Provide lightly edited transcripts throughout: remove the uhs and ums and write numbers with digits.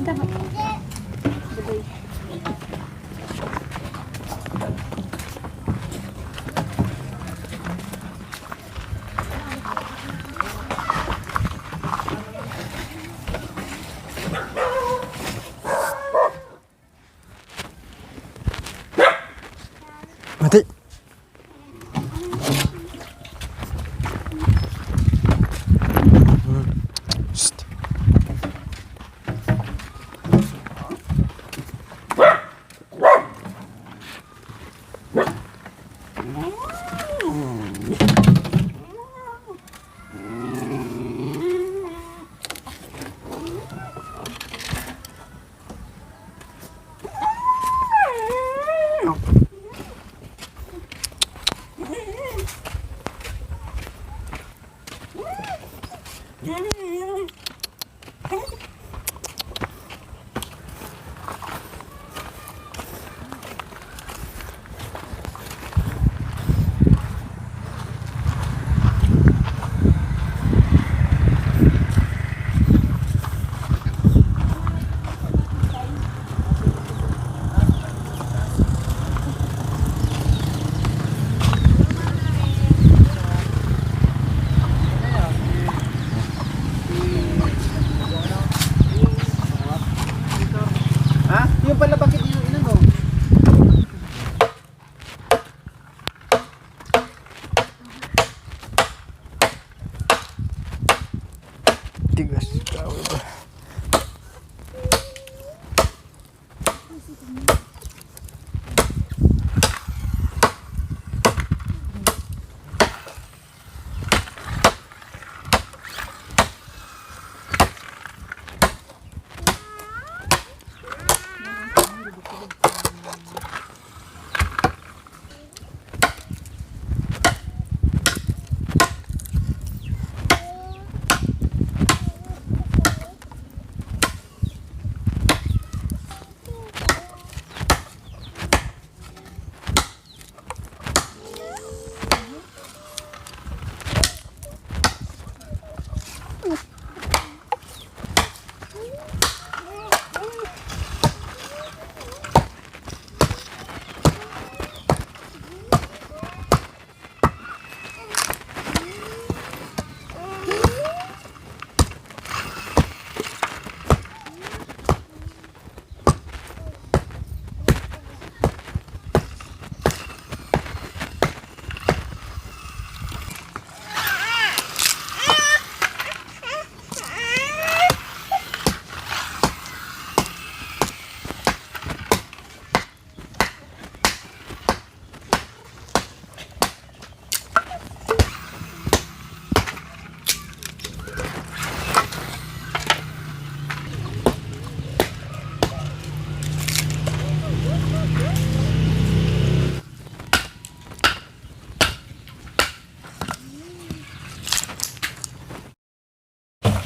Mati. Shh. Yung pala bakit yung inano? Tigas kau ba.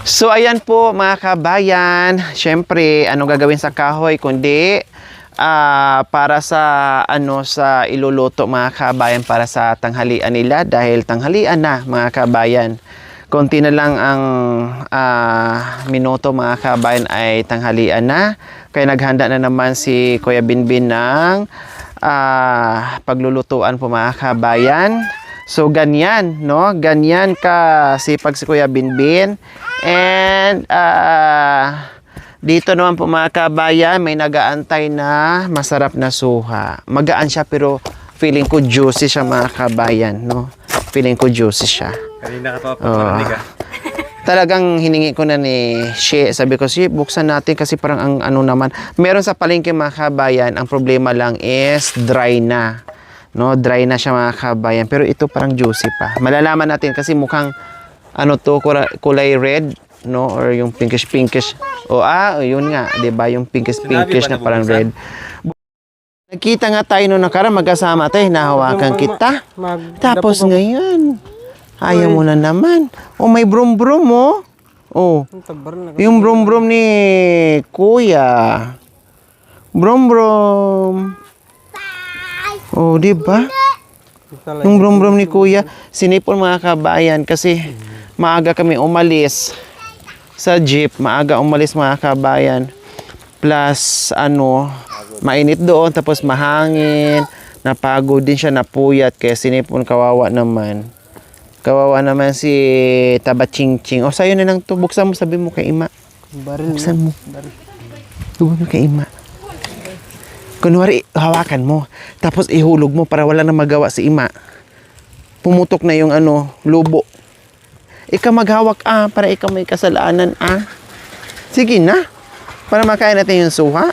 So ayan po mga kabayan, syempre ano gagawin sa kahoy kundi para sa sa iluluto mga kabayan para sa tanghalian nila dahil tanghalian na mga kabayan. Konti na lang ang minuto mga kabayan ay tanghalian na. Kaya naghanda na naman si Kuya Binbin ng paglulutuan po mga kabayan. So ganyan, no? Ganyan ka sipag si Kuya Binbin. And dito naman po mga kabayan, may nagaantay na masarap na suha. Magaan siya pero feeling ko juicy siya mga kabayan, no? Feeling ko juicy siya. Kanina ka pa ka. Talagang hiningi ko na ni She. Sabi ko, She, buksan natin kasi parang ang ano naman. Meron sa palengke mga kabayan, ang problema lang is dry na. No, dry na siya mga kabayan. Pero ito parang juicy pa. Malalaman natin kasi mukhang ano to, kulay red, no? Or yung pinkish-pinkish. Yun nga, 'di ba? Yung pinkish-pinkish na parang red. Nakita nga tayo noong nakaraan, magkasama tayo, nahawakan kita. Tapos ngayon, ayaw mo na naman. May brum-brum, oh. Yung brum-brum ni Kuya. Brum-brum. Di ba? Yung brum-brum ni Kuya, sinipon mga kabayan kasi maaga kami umalis sa jeep. Maaga umalis mga kabayan. plus mainit doon, tapos mahangin, napagod din siya, napuyat, kaya sinipon, kawawa naman. Kawawa naman si Tabachingching. O, sa'yo na lang to. Buksan mo, sabi mo kay Ima. Baril. Buksan mo. Baril. Buksan mo kay Ima. Kunwari, hawakan mo. Tapos ihulog mo para wala na magawa si Ima. Pumutok na yung lubo. Ikaw maghawak para ikaw may kasalanan Sige na. Para makain natin yung suha.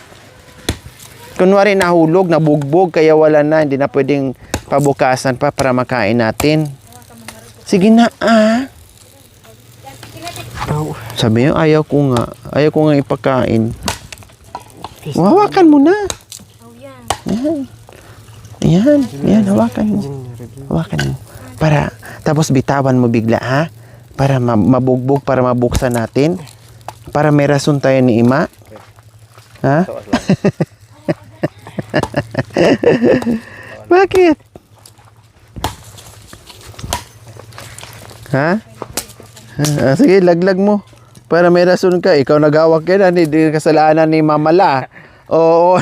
Kunwari nahulog, nabugbog, kaya wala na. Hindi na pwedeng pabukasan pa para makain natin. Sige na Sabi niyo, ayaw ko nga. Ayaw ko nga ipakain. Hawakan mo na. Yan. Yan, hawakan mo. Hawakan mo. Para, tapos bitawan mo bigla, para mabugbog, para mabuksan natin. Para may rason tayo ni Ima. Ha? Bakit? Ha? Sige, laglag mo. Para may rason ka. Ikaw naghawak yan. Hindi kasalanan ni Mamala. Oo.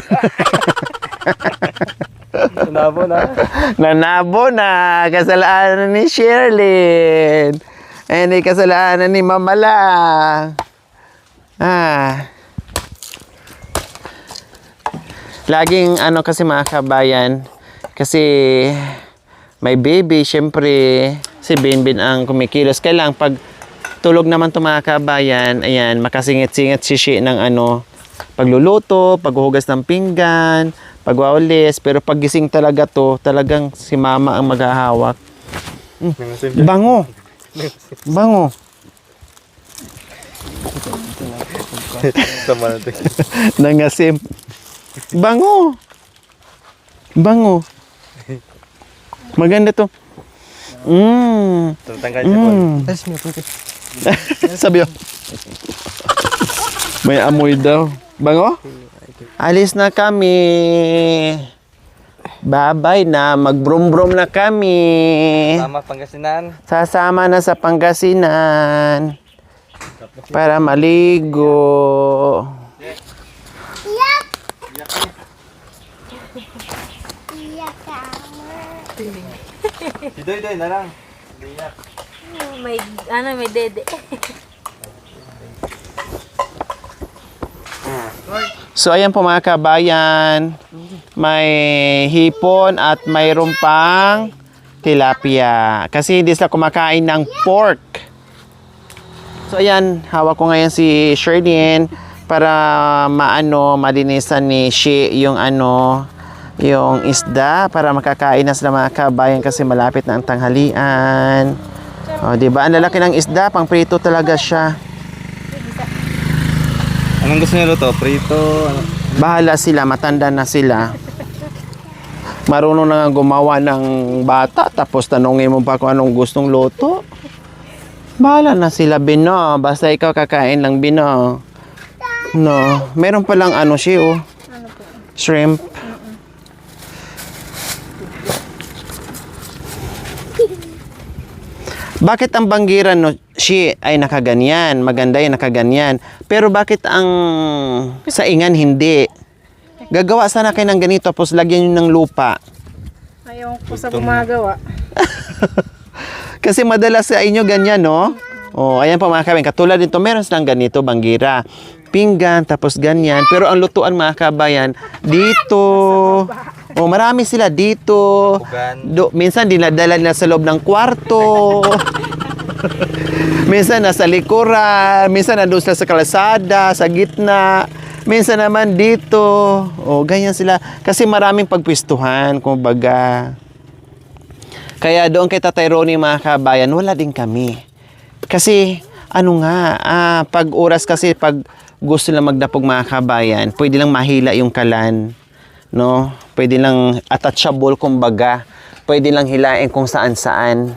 Nanabo na. Kasalanan ni Sherlyn. Hindi kasalanan ni Mamala. Laging kasi mga kabayan, kasi may baby, syempre si Binbin ang kumikilos. Kailang pag tulog naman to mga kabayan, ayan, makasingit-singit si Shi ng pagluluto, paghuhugas ng pinggan, pagwawalis. Pero pag gising talaga to, talagang si Mama ang maghahawak. Bango! Bango! Nangasim. Bango! Bango! Maganda to. Sabi may amoy daw. Bango? Alis na kami. Bye-bye na. Mag-brum-brum na kami. Sama Pangasinan. Sasama na sa Pangasinan. Para maligo. Doy na lang. May dede. So ayan po mga kabayan, may hipon at mayroon pang tilapia. Kasi hindi sila kumakain ng pork. So ayan, hawak ko ngayon si Sherlyn para malinisan ni Shi yung yung isda para makakain na sila mga kabayan kasi malapit na ang tanghalian. O, diba? Ang lalaki ng isda, pang prito talaga siya. Anong gusto niyo luto? Prito? Bahala sila, matanda na sila. Marunong na nga gumawa ng bata, tapos tanongin mo pa kung anong gustong luto. Bahala na sila, Bino. Basta ikaw kakain lang, Bino. No. Meron palang siya, shrimp. Bakit ang banggiran ay nakaganyan? Maganda yung nakaganyan. Pero bakit ang saingan hindi? Gagawa sana kayo ng ganito tapos lagyan nyo ng lupa. Ayaw ko sa gumagawa. Kasi madalas sa inyo ganyan, no? Ayan po mga kabayan. Katulad nito, meron silang ganito, banggira. Pinggan, tapos ganyan. Pero ang lutuan mga kabayan, dito. Marami sila dito. Minsan dinadala nila sa loob ng kwarto. Minsan nasa likuran. Minsan nandun sila sa kalsada, sa gitna. Minsan naman dito. Ganyan sila. Kasi maraming pagpwistuhan, kumbaga. Kaya doon kay Tatay Ronnie mga kabayan, wala din kami. Kasi, pag oras kasi, pag gusto lang magdapog mga kabayan, pwede lang mahila yung kalan. No? Pwede lang attachable, kumbaga. Pwede lang hilain kung saan-saan.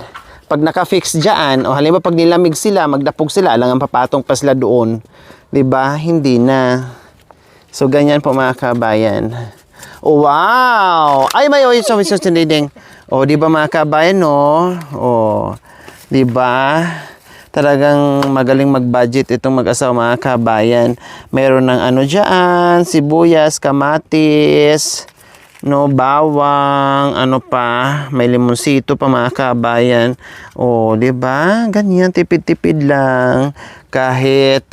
Pag naka-fix dyan, halimbawa pag nilamig sila, magdapog sila, alangan papatong pa sila doon. Diba? Hindi na. So, ganyan po mga kabayan. Wow! Ay, may oil sauce siniding. Diba mga kabayan, no? Diba? Talagang magaling mag-budget itong mag-asawa mga kabayan. Meron ng ano dyan, sibuyas, kamatis, no, bawang, ano pa, may limonsito pa mga kabayan. O, di ba? Ganyan, tipid-tipid lang. Kahit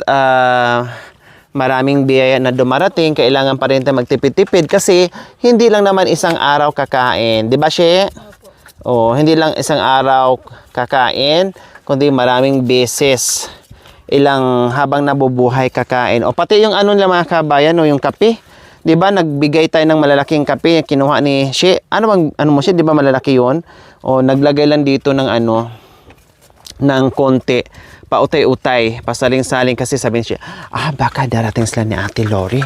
maraming biyaya na dumarating, kailangan pa rin tayo magtipid-tipid kasi hindi lang naman isang araw kakain. Di ba, She? O, hindi lang isang araw kakain, kundi maraming beses. Ilang habang nabubuhay kakain. O, pati yung ano lang mga kabayan, no, yung kape. 'Di ba nagbigay tayo ng malalaking kape, kinuha ni She. Ano bang ano mo siya, 'di ba malalaki 'yon? O naglagay lang dito ng ano ng konti, pautay-utay, pasaling-saling kasi sabi niya, baka darating sila ni Ate Lori.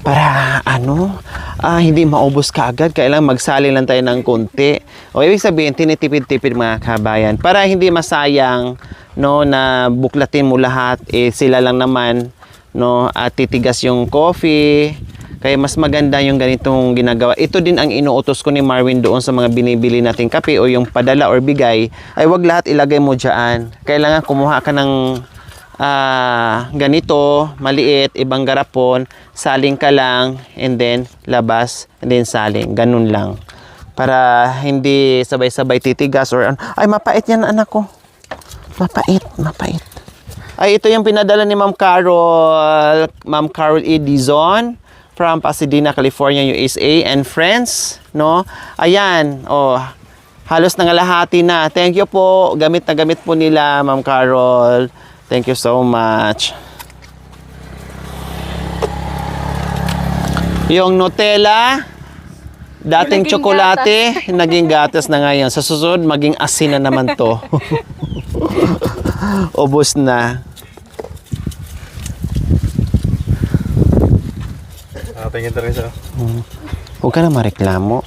Para ano, hindi maubos kaagad, kailangan magsaling lang tayo ng konti. O ibig sabihin, tinitipid-tipid mga kabayan. Para hindi masayang, no, na buklatin mo lahat, sila lang naman, no, at titigas yung coffee. Kaya mas maganda yung ganitong ginagawa. Ito din ang inuutos ko ni Marvin doon sa mga binibili nating kape o yung padala or bigay. Ay wag lahat ilagay mo dyan. Kailangan kumuha ka ng ganito, maliit, ibang garapon, saling ka lang, and then labas, and then saling. Ganun lang. Para hindi sabay-sabay titigas or ano. Ay mapait yan anak ko. Mapait, mapait. Ay ito yung pinadala ni Ma'am Carol E. Dizon from Pasadena, California, USA, and friends, no? Ayan, halos nangalahati na. Thank you po. Gamit na gamit po nila, Ma'am Carol. Thank you so much. Yung Nutella, dating Naging tsokolate, naging gatas na ngayon. Sa susunod, maging asin na naman to. Ubos na. Tingin rin siya. Huwag ka na mareklamo.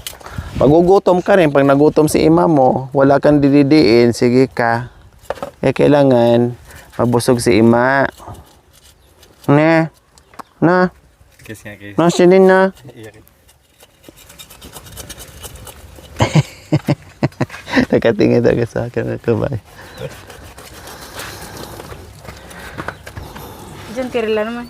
Pag ugutom ka rin, pag nagutom si ima mo, wala kang dididiin, sige ka. Kailangan mabusog si ima. Na. Kiss nga, kiss. Siya din na. Nakatingin talaga sa akin. Kabay. Diyan, tirila naman.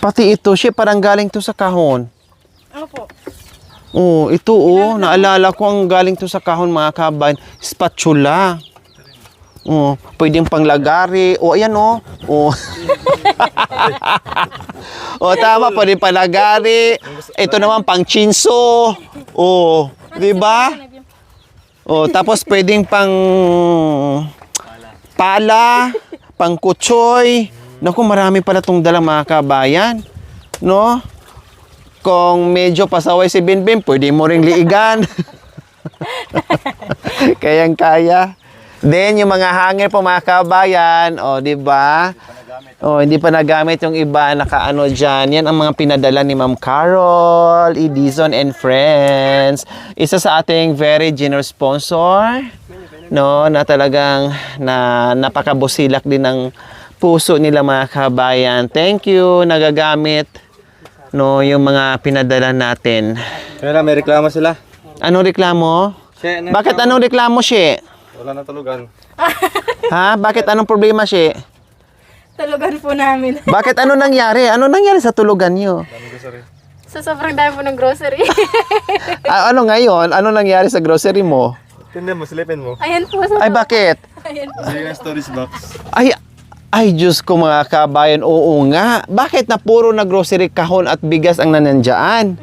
Pati ito, siya parang galing to sa kahon. Opo. Ito naalala ko ang galing to sa kahon mga kabayan. Spatula. Pwedeng panglagari. Ayan tama, pwedeng panglagari. Ito naman pang chinso. Di ba? Tapos pwedeng pang pala, pang kutsoy. Naku, marami pala itong dalang mga kabayan. No? Kung medyo pasaway si Binbin, pwede mo ring liigan. Kayang-kaya. Then, yung mga hanger po mga kabayan, di ba? Hindi pa nagamit yung iba, nakaano dyan. Yan ang mga pinadala ni Ma'am Carol, Edison and Friends. Isa sa ating very generous sponsor, no, na talagang napakabusilak din ng puso nila mga kabayan. Thank you, nagagamit, no, yung mga pinadala natin. Kaya may reklamo sila. Anong reklamo? Bakit anong reklamo, She? Wala na tulugan. Ha? Bakit anong problema, She? Tulugan po namin. Bakit ano nangyari? Ano nangyari sa tulugan nyo? Sa sobrang dami po ng grocery. Ano ngayon? Ano nangyari sa grocery mo? Tindi mo, silipin mo. Ayan po. Ay, bakit? Ayan po. Hindi na storage box. Ay, Diyos ko mga kabayan, oo nga. Bakit na puro na grocery kahon at bigas ang nanandyan?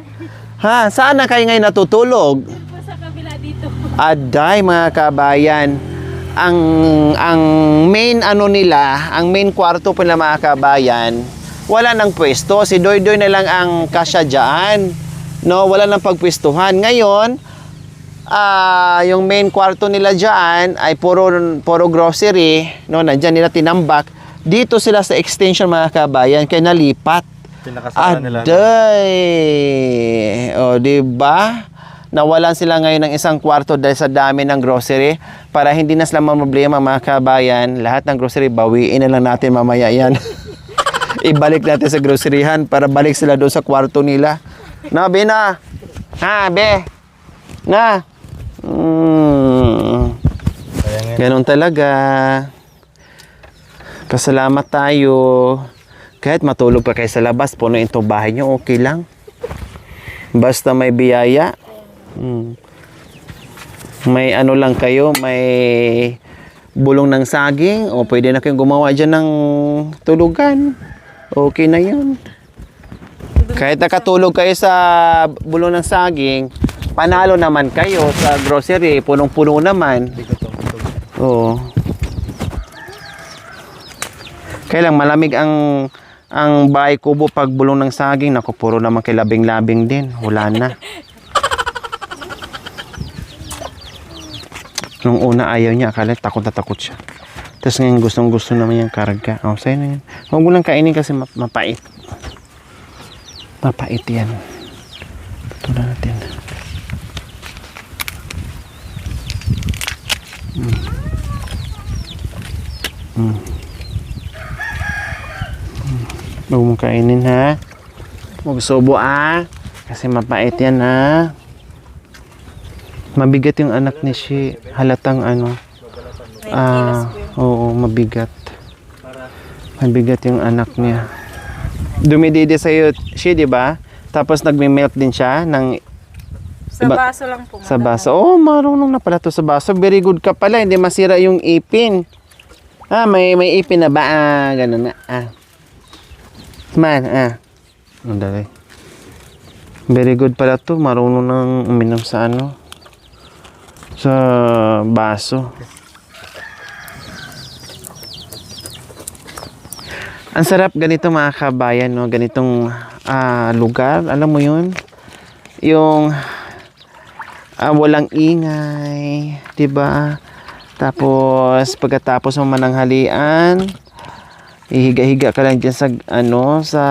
Ha? Saan na kayo ngayon natutulog? Po sa kabila dito. Aday mga kabayan. Ang main nila, ang main kwarto po nila mga kabayan, wala nang pwesto. Si Doy-Doy na lang ang kasya dyan. No, wala nang pagpwestuhan. Ngayon, yung main kwarto nila dyan ay puro grocery, no, nandyan nila tinambak. Dito sila sa extension mga kabayan, kaya nalipat. Pinakasama nila. Aday! Diba? Nawalan sila ngayon ng isang kwarto dahil sa dami ng grocery. Para hindi na sila problema mga kabayan, lahat ng grocery, bawiin na lang natin mamaya yan. Ibalik natin sa groceryhan para balik sila doon sa kwarto nila. Na, Bina? Ha, be? Na? Kaya nga. Ganon talaga. Pasalamat tayo. Kahit matulog pa kayo sa labas, punuin itong bahay nyo, okay lang. Basta may biyaya. May ano lang kayo, may bulong ng saging, o pwede na kayong gumawa dyan ng tulugan. Okay na yun. Kahit nakatulog kayo sa bulong ng saging, panalo naman kayo sa grocery, punong-puno naman. Oo. Kaya lang malamig ang bahay kubo pag bulong ng saging, naku, puro naman kay labing-labing din. Wala na. Nung una ayaw niya, akala takot na takot siya. Tapos ngayon gustong-gusto naman yung karga. Oh, sa'yo na yan. Huwag mo lang kainin kasi mapait. Mapait yan. Tutulan natin. Huwag mong kainin ha. Huwag subo kasi mapait yan ha. Mabigat yung anak ni Shi. Halatang ano. Oo, mabigat. Mabigat yung anak niya. Dumididi sa'yo, Shi, di ba? Tapos nagme-melt din siya ng Sa baso lang po. sa baso. Oh, marunong na pala to sa baso. Very good ka pala. Hindi masira yung ipin. May ipin na ba? Ganun na. Man, Andali. Very good pala to. Marunong nang uminom sa ano. Sa baso. Ang sarap ganito mga kabayan, no? Ganitong lugar. Alam mo yun? Yung walang ingay. Diba? Tapos, pagkatapos mo mananghalian, ihiga-higa ka lang dyan sa, sa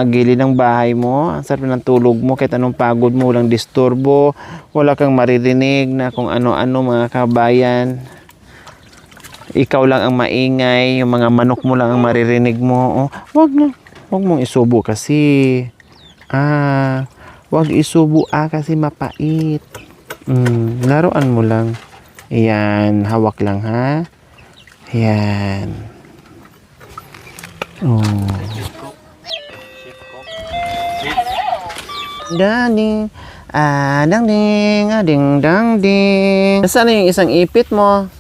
gilid ng bahay mo. Ang sarap ng tulog mo, kahit anong pagod mo, walang disturbo, wala kang maririnig na kung ano-ano mga kabayan. Ikaw lang ang maingay, yung mga manok mo lang ang maririnig mo. Wag mong isubo kasi. Wag isubo kasi mapait. Laruan mo lang. Ayan, hawak lang ha. Ayan. Ding, ding, dang, ding. Nasaan na yung isang ipit mo?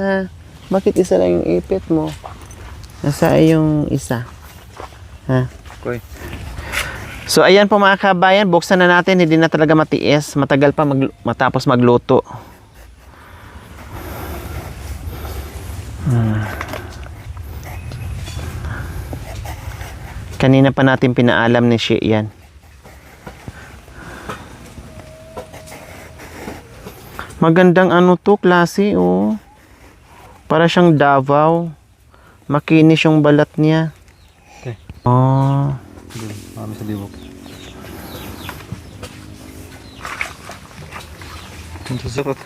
Ha? Bakit isa lang yung ipit mo? Nasaan yung isa? Ha? Okay. So, ayan po mga kabayan. Buksan na natin. Hindi na talaga matiis. Matagal pa matapos magluto. Kanina pa natin pinaalam ni Shi yan. Magandang ano to, klase, oh. Para siyang Davao. Makinis yung balat niya. Okay. Marami sa libok. Ang susukot.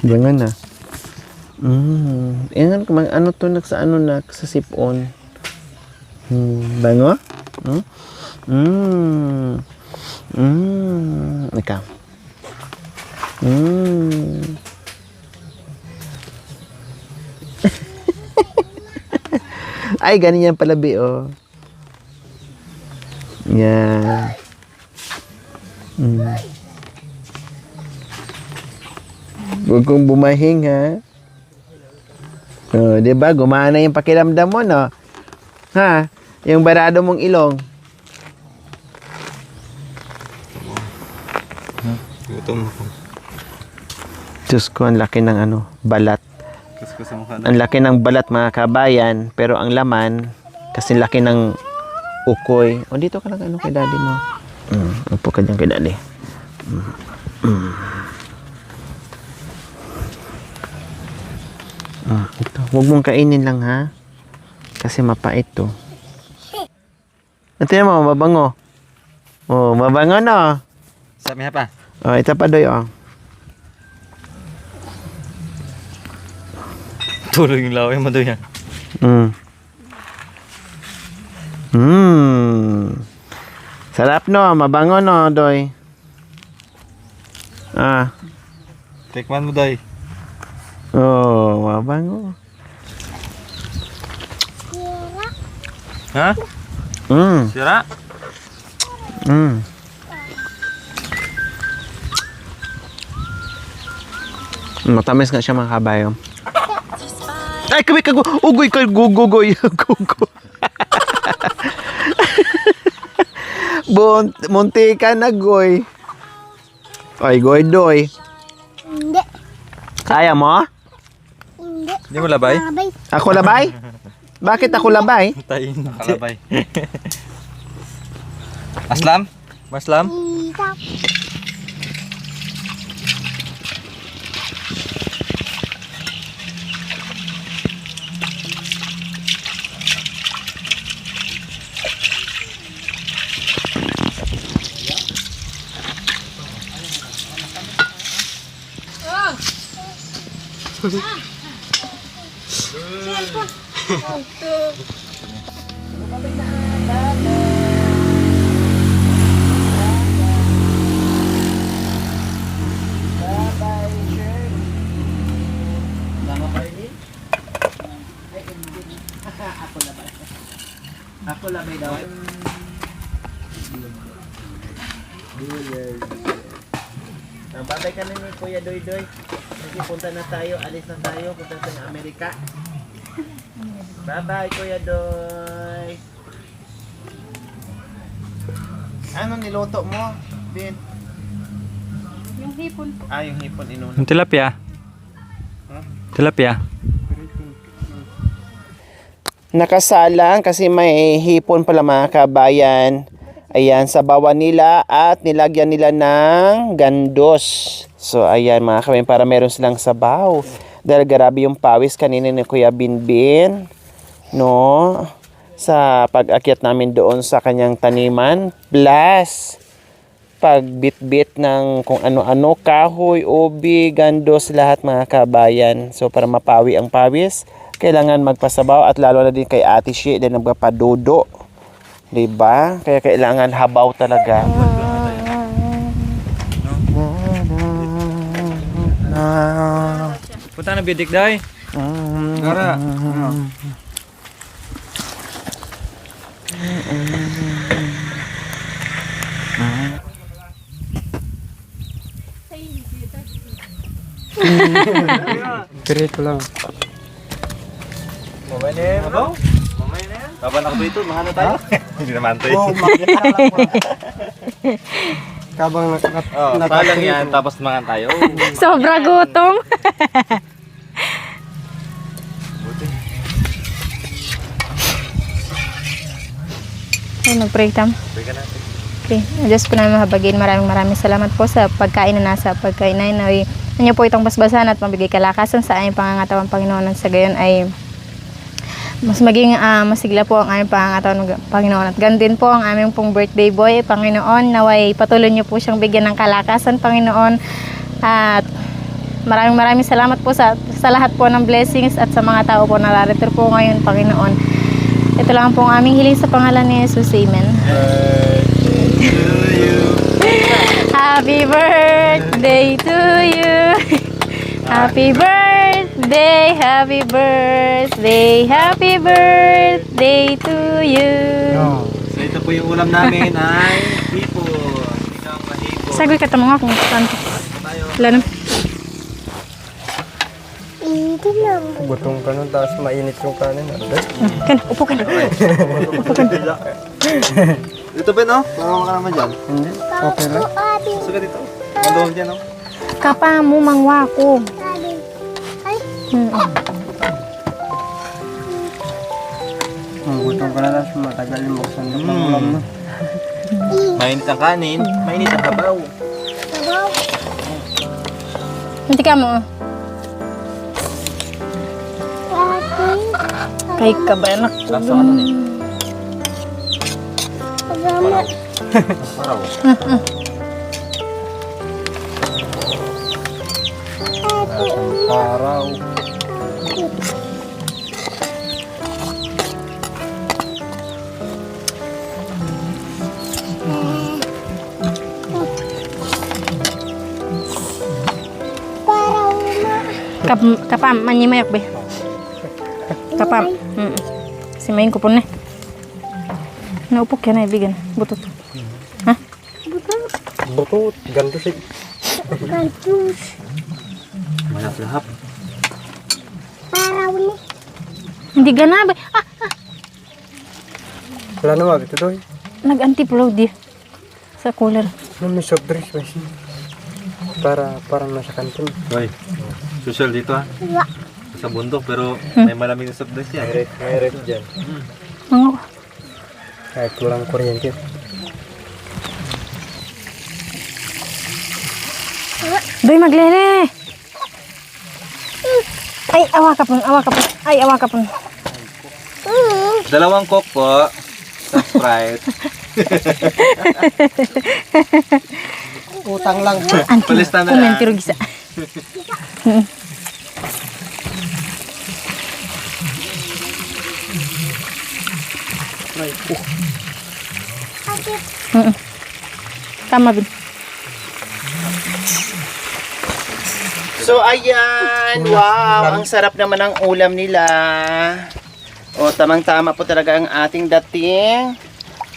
Jangan na. Yan, ano to, sa sipon. Bango? Ikaw. Ay, ganyan pala, Bi, oh. Yan. Huwag kong bumahing, ha? Diba? Gumana yung pakiramdam mo, no? Ha? Yung barado mong ilong. Gutom ako. Diyos ko, ang laki ng balat. Kasi ko sa mukha na. Ang laki ng balat, mga kabayan. Pero ang laman, kasi laki ng ukoy. O, dito ka lang kay daddy mo. Upo ka dyan kay daddy. Ito. Huwag mong kainin lang, ha? Kasi mapait to. Ito mo, mabango. Oh, mabango, no? Sabi pa. Oh, ito pa doy, oh. Tulog yung laway mo doon yan. Sarap no, mabango no, Doy. Tikman mo, Day. Oh, mabango. Ha? Sira? Matamis nga siya mga kabayo. Ay, kami kago. Ugoy ka, gugugoy. Gugo. Munti ka na, goy. Ay, goy, doy. Hindi. Kaya mo? Hindi. Hindi mo labay? Abay. Ako labay? Bakit ako labay? Tayin. Nakalabay. Aslam? Maslam? Isa. Ako labay daw. Babay ka na ni Kuya Doy Doy. Kasi punta na tayo, alis na tayo, punta sa Amerika. Bye-bye Kuya Doy. Ano niluto mo, Bin? Yung hipon po. Yung hipon inuna. Yung tilapia. Tilapia. Nakasalang kasi may hipon pala mga kabayan. Ayan, sabawan nila at nilagyan nila ng gandos. So, ayan mga kabayan, para meron silang sabaw. Dahil grabe yung pawis kanina ni Kuya Binbin. No? Sa pag-akyat namin doon sa kanyang taniman. Plus, pagbitbit ng kung ano-ano, kahoy, ubi, gandos, lahat mga kabayan. So, para mapawi ang pawis, kailangan magpasabaw at lalo na din kay Ate Shi din nagpapadudo. Diba? Kaya kailangan habaw talaga. Punta na bidik, Day. Gara. Kirito lang. Mamay na yan. Mamay na yan. Laban ako dito, mahalo tayo. Hindi naman tayo. Kabang Palang yan, tapos mangan tayo. Sobra gutom. Ay, nag-pray tam. Pray ka natin. Okay. Diyos po namin mahabagin. Maraming salamat po sa pagkain na nasa pagkain na inyo po itong basbasan at mabigay kalakasan sa aming pangangatawan, Panginoon. At sa gayon ay mas maging masigla po ang aming pangangatawan, Panginoon. At ganun din po ang aming pong birthday boy, Panginoon. Naway patuloy niyo po siyang bigyan ng kalakasan, Panginoon. At maraming salamat po sa lahat po ng blessings at sa mga tao po na narito po ngayon, Panginoon. Ito lang po ang aming hiling sa pangalan ni Jesus. Amen. Happy birthday to you. Happy birthday, happy birthday, happy birthday to you. So ito po yung ulam namin ay hipon. Ikaw ang mahipon. Sagoy ka tamo nga kung saan to. Tayo. Wala na. Hindi lang. Gutom ka nun, tapos mainit yung kanin. Kan, upo ka na. Upo ka na. Dito ba no? Marunong ka naman dyan. Hindi? Okay lang? Abi. Suka dito. Maluwag dyan no? Kapa mo mangwa ko. Abi. Ay. Gutom ka na, tapos matagal yung buksan ng pangulam mo. Mainit ang kanin, mainit ang habaw. Sabaw. Hindi ka mo. Ate. Kay ka ba anak ko? Kaso ano eh? Salamat. Paraw. Ate. Paraw. Kapam, manyimayok be. Kapam. Si main kupon na. Naupok yan ay bigan. Butot. Ha? Butut, ganto sih. Kantus. Malap-lahap. Paraw ni. Hindi gana ba? Wala na mag ito doy. Nag-anti-flow di. Sa cooler. May soft drinks ba siya? Parang nasa kantin. Hoy, social dito ha. Wa. Sa bundok pero may malamig na soft drinks yan. May ref dyan. Mga Kahit walang kuryente. Doy maglele. Ay, awa ka pun. Ay, awa ka pun. Dalawang coke po. Sa Sprite. Utang lang. Anti. Palista na Kumen tiro gisa. Tama bin. So ayan, wow, ang sarap naman ng ulam nila. O tamang-tama po talaga ang ating dating.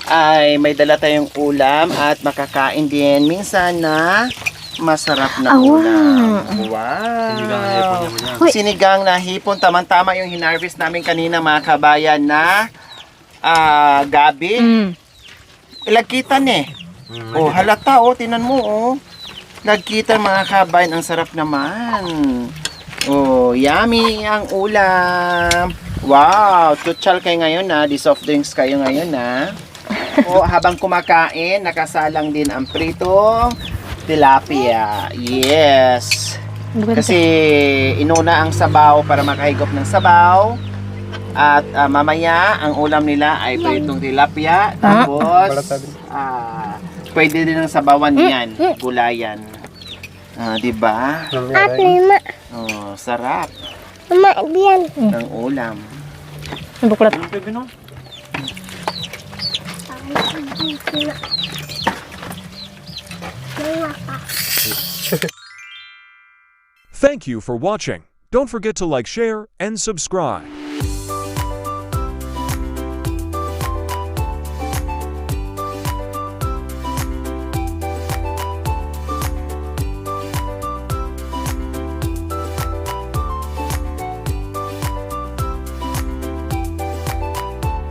Ay may dala tayong ulam at makakain din minsan na masarap na ulam. Wow. Sinigang na hipon, tamang-tama yung hinarvest namin kanina mga kabayan na gabi. Ilagkitan eh. Oh, halata oh, tinan mo oh. Nagkita mga kabayan, ang sarap naman. Oh, yummy ang ulam. Wow, tutsal kayo ngayon na, di soft drinks kayo ngayon na. O habang kumakain, nakasalang din ang pritong tilapia. Yes. Kasi inuna ang sabaw para makahigop ng sabaw. At mamaya, ang ulam nila ay pritong tilapia. Tapos, pwede din ang sabawan yan, gulayan. Diba? At lima. Oh, sarap Mama, diyan. ng ulam. Buklat. Thank you for watching. Don't forget to like, share, and subscribe.